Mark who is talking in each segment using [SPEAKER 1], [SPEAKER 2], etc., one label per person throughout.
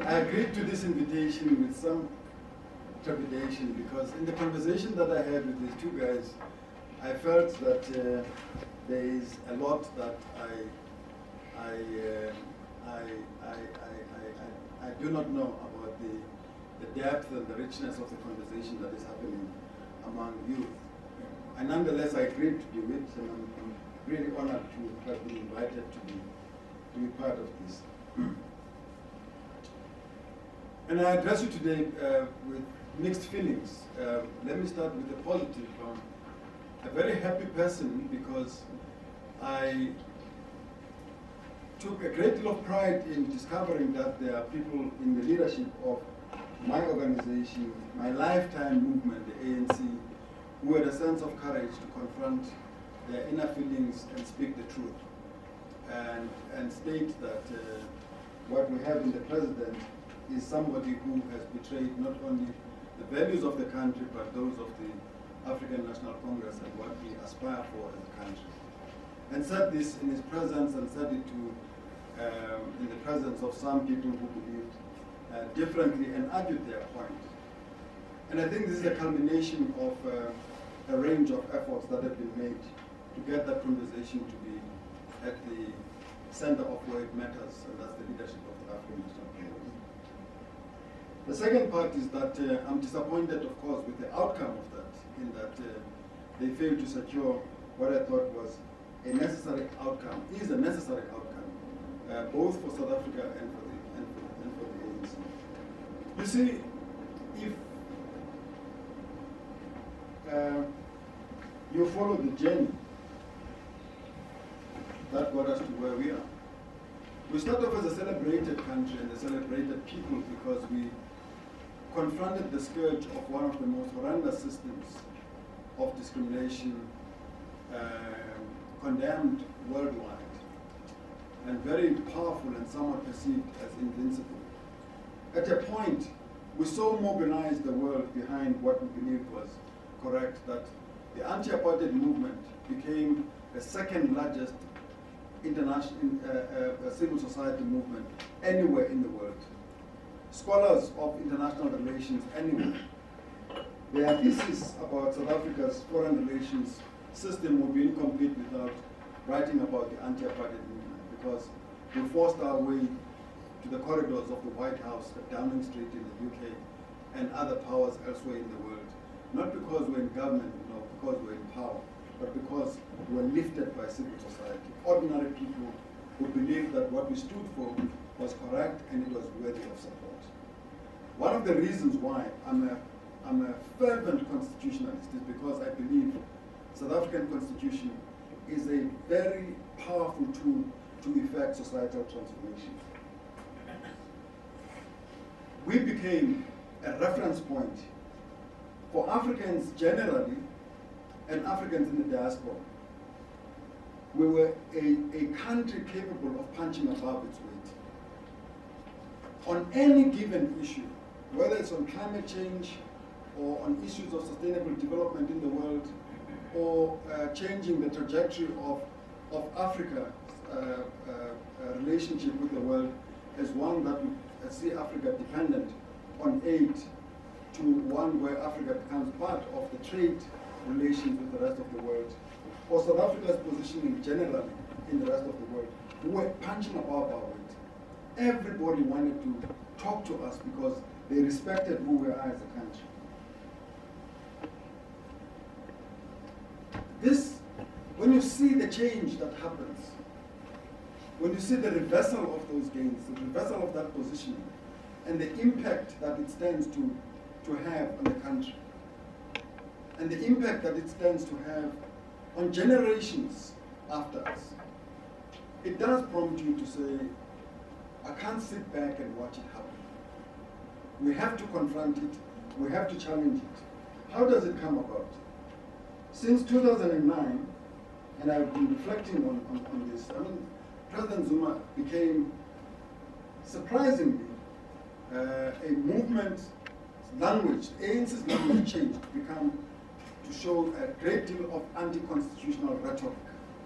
[SPEAKER 1] I agreed to this invitation with some trepidation because in the conversation that I had with these two guys, I felt that there is a lot that I do not know about the depth and the richness of the conversation that is happening among youth. And nonetheless, I agreed to do it, and I'm really honored to have been invited to be part of this. And I address you today with mixed feelings. Let me start with the positive. I'm a very happy person because I took a great deal of pride in discovering that there are people in the leadership of my organization, my lifetime movement, the ANC, who had a sense of courage to confront their inner feelings and speak the truth, and state that what we have in the president is somebody who has betrayed not only the values of the country, but those of the African National Congress and what we aspire for as a country. And said this in his presence, and said it in the presence of some people who believed differently and argued their point. And I think this is a culmination of a range of efforts that have been made to get that conversation to be at the center of where it matters, and that's the leadership of the African National Congress. The second part is that I'm disappointed, of course, with the outcome of that, in that they failed to secure what I thought was a necessary outcome, is a necessary outcome, both for South Africa and for the ANC. You see, if you follow the journey that got us to where we are, we start off as a celebrated country and a celebrated people because we confronted the scourge of one of the most horrendous systems of discrimination condemned worldwide, and very powerful and somewhat perceived as invincible. At a point, we so mobilized the world behind what we believed was correct that the anti-apartheid movement became the second largest international civil society movement anywhere in the world. Scholars of international relations anywhere, their thesis about South Africa's foreign relations system would be incomplete without writing about the anti-apartheid movement, because we forced our way to the corridors of the White House at Downing Street in the UK and other powers elsewhere in the world, not because we're in government, no, because we're in power, but because we're lifted by civil society, ordinary people who believed that what we stood for was correct and it was worthy of support. One of the reasons why I'm a fervent constitutionalist is because I believe South African Constitution is a very powerful tool to effect societal transformation. We became a reference point for Africans generally and Africans in the diaspora. We were a country capable of punching above its weight. On any given issue, whether it's on climate change or on issues of sustainable development in the world, or changing the trajectory of Africa's relationship with the world as one that would see Africa dependent on aid to one where Africa becomes part of the trade relations with the rest of the world, or South Africa's positioning generally in the rest of the world, we were punching above our weight. Everybody wanted to talk to us because they respected who we are as a country. This, when you see the change that happens, when you see the reversal of those gains, the reversal of that positioning, and the impact that it stands to have on the country, and the impact that it stands to have on generations after us, it does prompt you to say, I can't sit back and watch it happen. We have to confront it, we have to challenge it. How does it come about? Since 2009, and I've been reflecting on this, I mean, President Zuma became, surprisingly, a movement language, ANC's language changed to become, to show a great deal of anti-constitutional rhetoric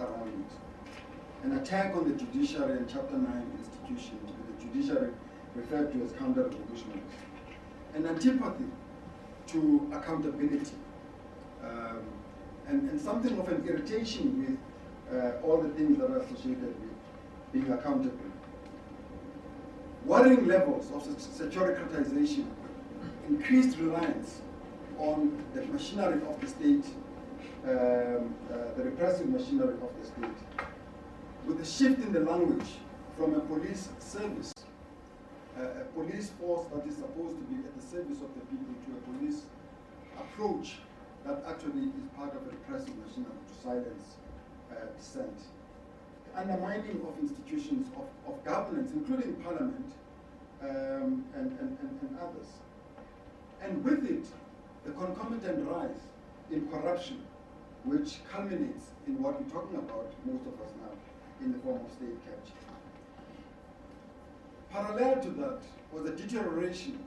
[SPEAKER 1] around it. An attack on the judiciary and Chapter 9 institutions, with the judiciary referred to as counter-revolutionaries. An antipathy to accountability, and something of an irritation with all the things that are associated with being accountable. Worrying levels of securitization, increased reliance on the machinery of the state, the repressive machinery of the state, with a shift in the language from a police service, a police force that is supposed to be at the service of the people, to a police approach that actually is part of a repressive machinery to silence dissent. The undermining of institutions of governance, including parliament and others. And with it, the concomitant rise in corruption, which culminates in what we're talking about, most of us now, in the form of state capture. Parallel to that was a deterioration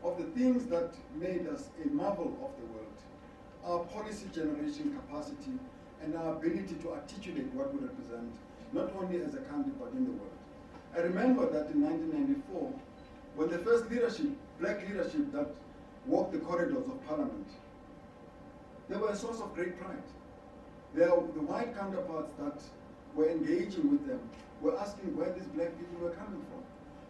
[SPEAKER 1] of the things that made us a marvel of the world, our policy generation capacity and our ability to articulate what we represent, not only as a country but in the world. I remember that in 1994, when the first leadership, black leadership that walked the corridors of parliament, they were a source of great pride. The white counterparts that were engaging with them were asking where these black people were coming from,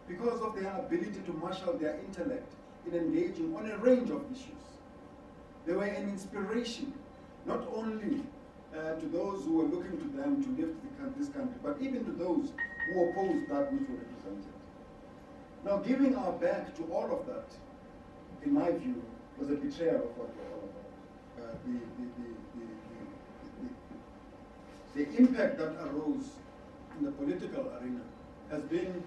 [SPEAKER 1] because of their ability to marshal their intellect in engaging on a range of issues. They were an inspiration, not only to those who were looking to them to lift this country, but even to those who opposed that which we represented. Now, giving our back to all of that, in my view, was a betrayal of what we're all about. The impact that arose in the political arena has been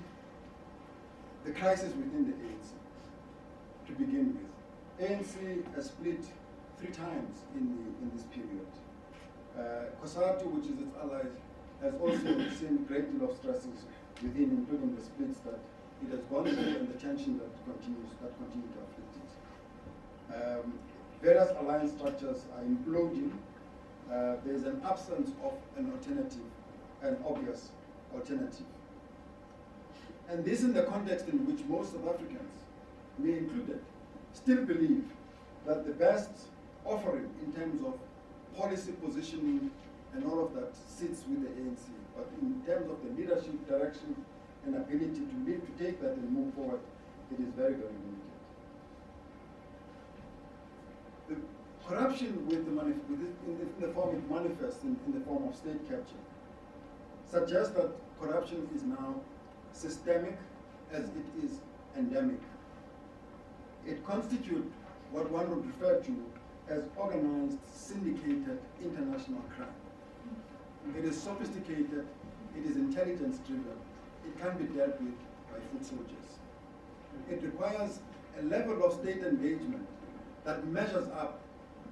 [SPEAKER 1] the crisis within the ANC, to begin with. ANC has split 3 times in this period. COSATU, which is its allies, has also seen a great deal of stresses within, including the splits that it has gone through and the tension that continue to afflict it. Various alliance structures are imploding. There is an absence of an alternative, an obvious alternative. And this in the context in which most South Africans, me included, still believe that the best offering in terms of policy positioning and all of that sits with the ANC. But in terms of the leadership, direction, and ability to lead, to take that and move forward, it is very, very limited. The corruption in the form it manifests in the form of state capture suggests that corruption is now systemic as it is endemic. It constitutes what one would refer to as organized, syndicated international crime. It is sophisticated, it is intelligence-driven, it can be dealt with by foot soldiers. It requires a level of state engagement that measures up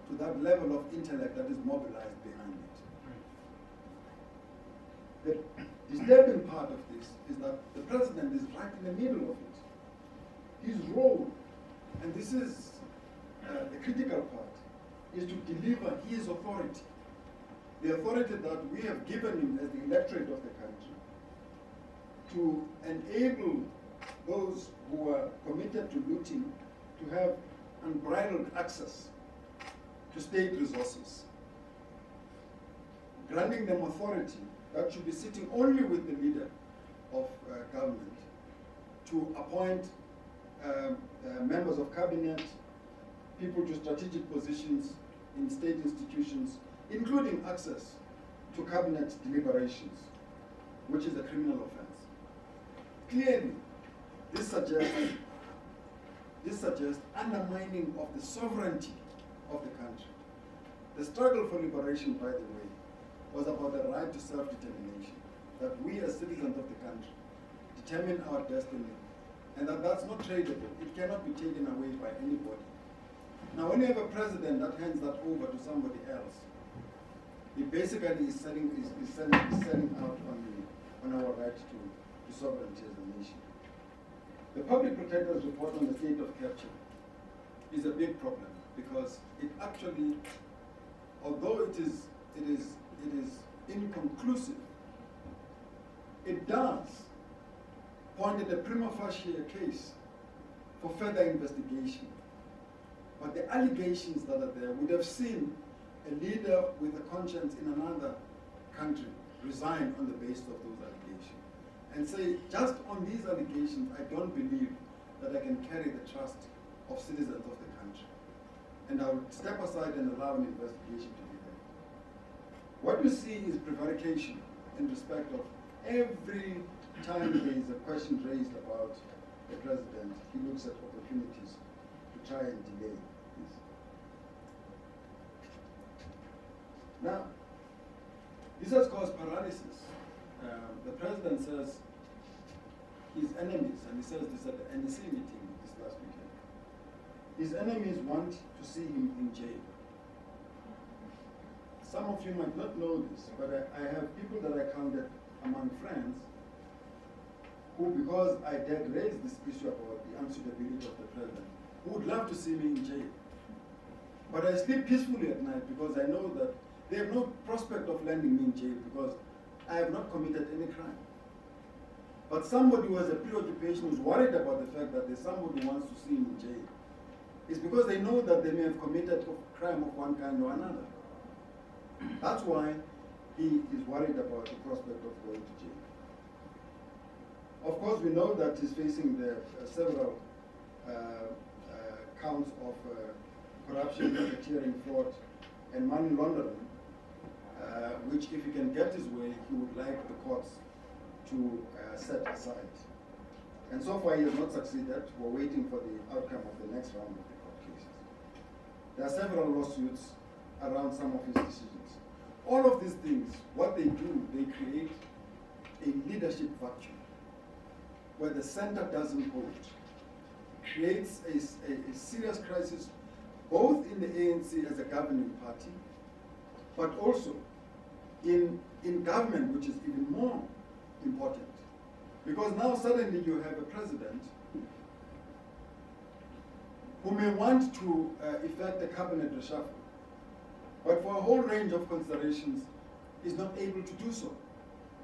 [SPEAKER 1] to that level of intellect that is mobilized behind it. The disturbing part of this is that the president is right in the middle of it. His role, and this is the critical part, is to deliver his authority, the authority that we have given him as the electorate of the country, to enable those who are committed to looting to have unbridled access to state resources, granting them authority that should be sitting only with the leader of government to appoint members of cabinet, people to strategic positions in state institutions, including access to cabinet deliberations, which is a criminal offense. Clearly, this suggests undermining of the sovereignty of the country. The struggle for liberation, by the way, was about the right to self-determination, that we as citizens of the country determine our destiny, and that's not tradable. It cannot be taken away by anybody. Now, when you have a president that hands that over to somebody else, he basically is selling out on our right to sovereignty as a nation. The public protector's report on the state of capture is a big problem because it actually, although it is inconclusive, it does pointed a prima facie case for further investigation. But the allegations that are there would have seen a leader with a conscience in another country resign on the basis of those allegations. And say, just on these allegations, I don't believe that I can carry the trust of citizens of the country. And I will step aside and allow an investigation to be there. What you see is prevarication in respect of every time there is a question raised about the president, he looks at opportunities to try and delay this. Now, this has caused paralysis. The president says his enemies, and he says this at the NEC meeting this last weekend, his enemies want to see him in jail. Some of you might not know this, but I have people that I counted among friends who, because I did raise this issue about the unsuitability of the president, who would love to see me in jail. But I sleep peacefully at night because I know that they have no prospect of landing me in jail because I have not committed any crime. But somebody who has a preoccupation, who's worried about the fact that there's somebody who wants to see him in jail, it's because they know that they may have committed a crime of one kind or another. That's why he is worried about the prospect of going to jail. Of course, we know that he's facing the several counts of corruption, racketeering, fraud, and money laundering, which, if he can get his way, he would like the courts to set aside. And so far, he has not succeeded. We're waiting for the outcome of the next round of the court cases. There are several lawsuits around some of his decisions. All of these things, what they do, they create a leadership vacuum where the center doesn't hold. It creates a serious crisis both in the ANC as a governing party, but also in government, which is even more important. Because now suddenly you have a president who may want to effect a cabinet reshuffle, but for a whole range of considerations is not able to do so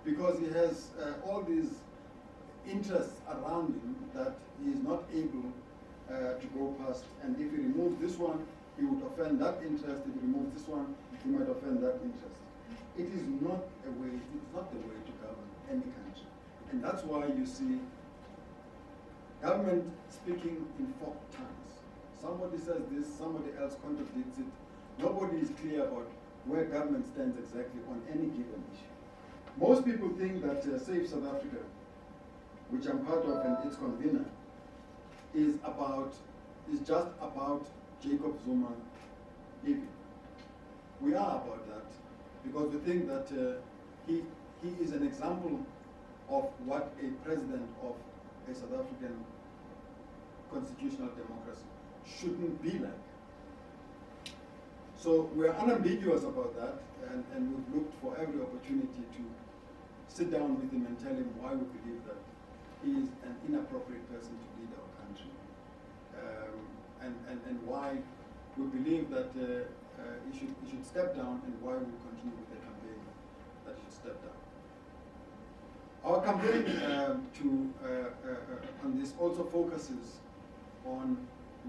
[SPEAKER 1] because he has all these interests around him that he is not able to go past. And if he removes this one, he would offend that interest. If he removes this one, he might offend that interest. It is not a way, it's not the way to govern any country. And that's why you see government speaking in forked tongues. Somebody says this, somebody else contradicts it. Nobody is clear about where government stands exactly on any given issue. Most people think that Save South Africa, which I'm part of and its convener, is just about Jacob Zuma leaving. We are about that because we think that he is an example of what a president of a South African constitutional democracy shouldn't be like. So we're unambiguous about that, and we've looked for every opportunity to sit down with him and tell him why we believe that he is an inappropriate person to lead our country, and why we believe that he should step down, and why we continue with the campaign that he should step down. Our campaign on this also focuses on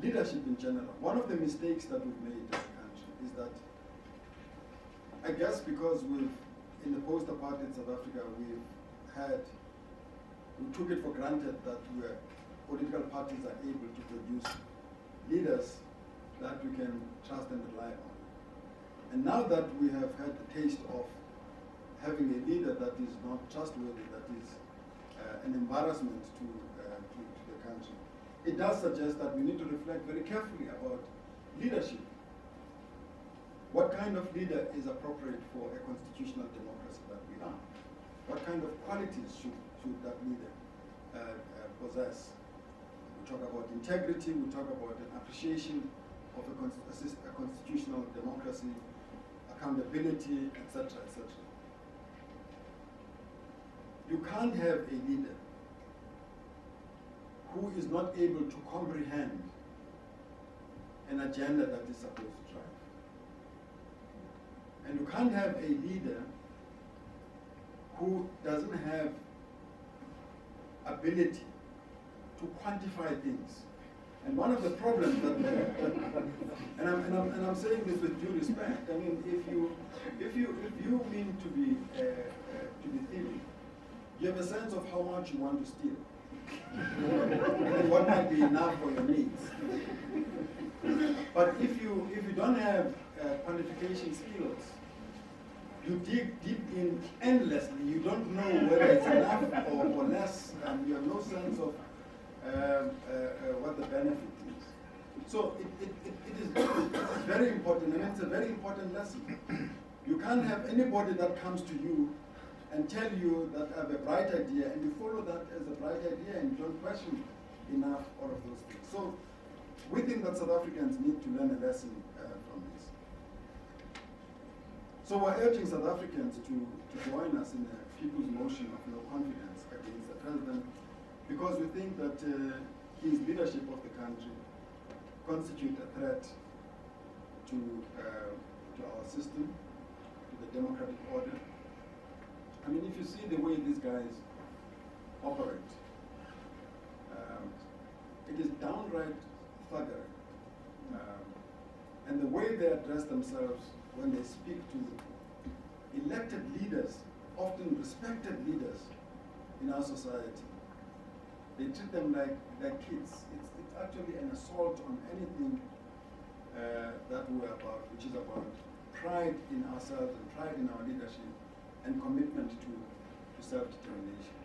[SPEAKER 1] leadership in general. One of the mistakes that we've made as a country is that, I guess because in the post-apartheid South Africa, we took it for granted that political parties are able to produce leaders that we can trust and rely on. And now that we have had the taste of having a leader that is not trustworthy, that is an embarrassment to the country, it does suggest that we need to reflect very carefully about leadership. What kind of leader is appropriate for a constitutional democracy that we are? What kind of qualities should that leader possess? We talk about integrity, we talk about an appreciation of a constitutional democracy, accountability, etc., etc. You can't have a leader who is not able to comprehend an agenda that is supposed to drive. And you can't have a leader who doesn't have ability to quantify things. And one of the problems that, and I'm saying this with due respect. I mean, if you mean to be thieving, you have a sense of how much you want to steal, and what might be enough for your needs. But if you don't have quantification skills, you dig deep in endlessly. You don't know whether it's enough or less, and you have no sense of what the benefit is. So it is very important, and it's a very important lesson. You can't have anybody that comes to you and tell you that I have a bright idea, and you follow that as a bright idea, and you don't question enough all of those things. So we think that South Africans need to learn a lesson from this. So we're urging South Africans to join us in a people's motion of no confidence against the president, because we think that his leadership of the country constitutes a threat to our system, to the democratic order. I mean, if you see the way these guys operate, it is downright thuggery. And the way they address themselves when they speak to elected leaders, often respected leaders in our society, they treat them like kids. It's actually an assault on anything that we're about, which is about pride in ourselves and pride in our leadership and commitment to self-determination.